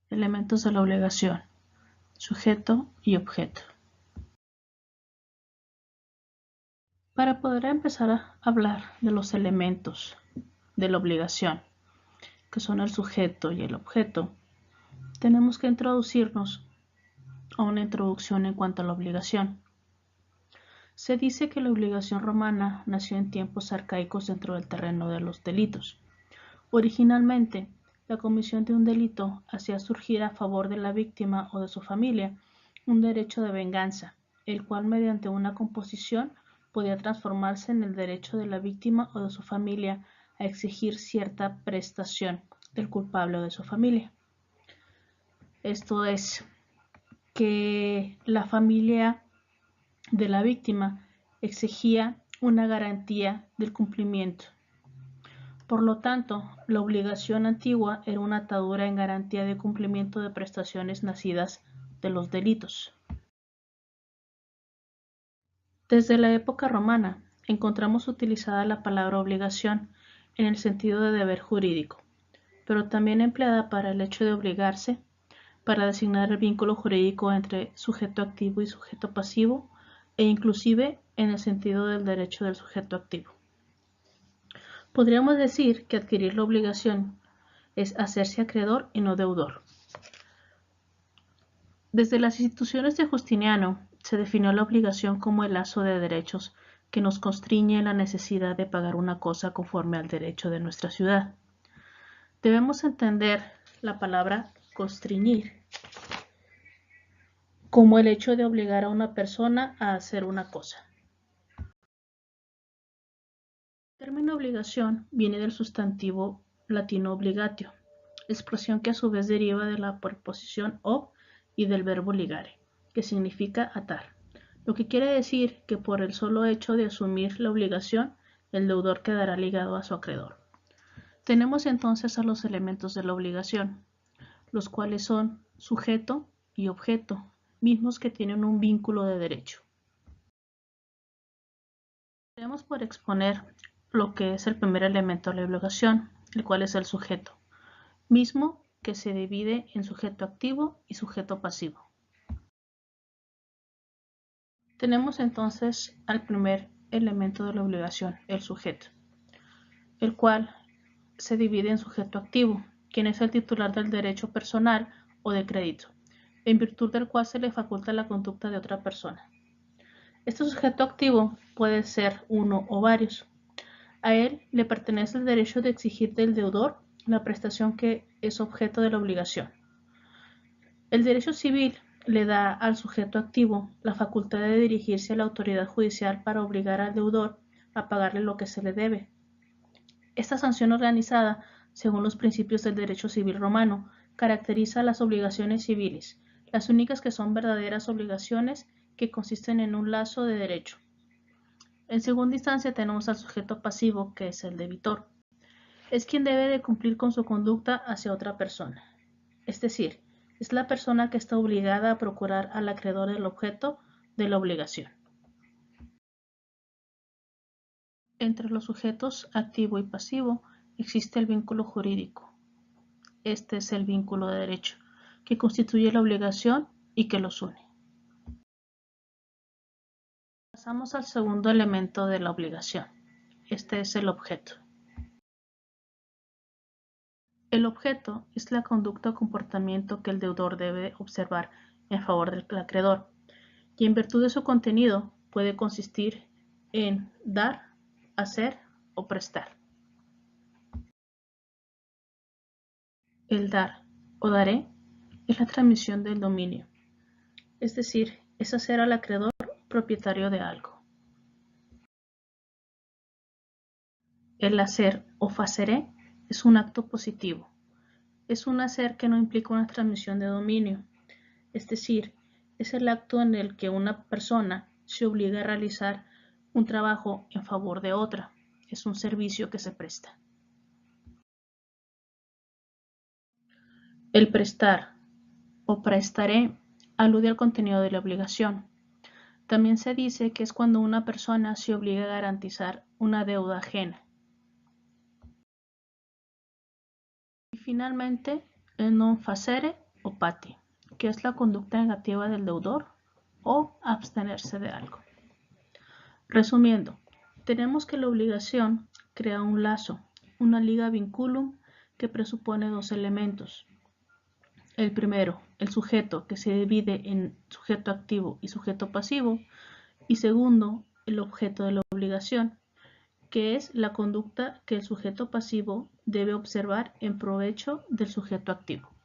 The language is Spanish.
Elementos de la obligación: sujeto y objeto. Para poder empezar a hablar de los elementos de la obligación, que son el sujeto y el objeto, tenemos que introducirnos a una introducción en cuanto a la obligación. Se dice que la obligación romana nació en tiempos arcaicos dentro del terreno de los delitos. Originalmente, la comisión de un delito hacía surgir a favor de la víctima o de su familia un derecho de venganza, el cual mediante una composición podía transformarse en el derecho de la víctima o de su familia a exigir cierta prestación del culpable o de su familia. Esto es, que la familia de la víctima exigía una garantía del cumplimiento. Por lo tanto, la obligación antigua era una atadura en garantía de cumplimiento de prestaciones nacidas de los delitos. Desde la época romana, encontramos utilizada la palabra obligación en el sentido de deber jurídico, pero también empleada para el hecho de obligarse, para designar el vínculo jurídico entre sujeto activo y sujeto pasivo, e inclusive en el sentido del derecho del sujeto activo. Podríamos decir que adquirir la obligación es hacerse acreedor y no deudor. Desde las instituciones de Justiniano se definió la obligación como el lazo de derechos que nos constriñe la necesidad de pagar una cosa conforme al derecho de nuestra ciudad. Debemos entender la palabra constriñir como el hecho de obligar a una persona a hacer una cosa. El término obligación viene del sustantivo latino obligatio, expresión que a su vez deriva de la preposición ob y del verbo ligare, que significa atar, lo que quiere decir que por el solo hecho de asumir la obligación, el deudor quedará ligado a su acreedor. Tenemos entonces a los elementos de la obligación, los cuales son sujeto y objeto, mismos que tienen un vínculo de derecho. Tenemos por exponer lo que es el primer elemento de la obligación, el cual es el sujeto, mismo que se divide en sujeto activo y sujeto pasivo. Tenemos entonces al primer elemento de la obligación, el sujeto, el cual se divide en sujeto activo, quien es el titular del derecho personal o de crédito, en virtud del cual se le faculta la conducta de otra persona. Este sujeto activo puede ser uno o varios. A él le pertenece el derecho de exigir del deudor la prestación que es objeto de la obligación. El derecho civil le da al sujeto activo la facultad de dirigirse a la autoridad judicial para obligar al deudor a pagarle lo que se le debe. Esta sanción organizada, según los principios del derecho civil romano, caracteriza las obligaciones civiles, las únicas que son verdaderas obligaciones que consisten en un lazo de derecho. En segunda instancia tenemos al sujeto pasivo, que es el debitor. Es quien debe de cumplir con su conducta hacia otra persona. Es decir, es la persona que está obligada a procurar al acreedor el objeto de la obligación. Entre los sujetos activo y pasivo existe el vínculo jurídico. Este es el vínculo de derecho, que constituye la obligación y que los une. Pasamos al segundo elemento de la obligación. Este es el objeto. El objeto es la conducta o comportamiento que el deudor debe observar en favor del acreedor, y en virtud de su contenido puede consistir en dar, hacer o prestar. El dar o daré es la transmisión del dominio, es decir, es hacer al acreedor propietario de algo. El hacer o faceré es un acto positivo. Es un hacer que no implica una transmisión de dominio, es decir, es el acto en el que una persona se obliga a realizar un trabajo en favor de otra. Es un servicio que se presta. El prestar o prestaré alude al contenido de la obligación. También se dice que es cuando una persona se obliga a garantizar una deuda ajena. Y finalmente, el non facere o PATI, que es la conducta negativa del deudor o abstenerse de algo. Resumiendo, tenemos que la obligación crea un lazo, una liga vinculum que presupone dos elementos. El primero, el sujeto, que se divide en sujeto activo y sujeto pasivo, y segundo, el objeto de la obligación, que es la conducta que el sujeto pasivo debe observar en provecho del sujeto activo.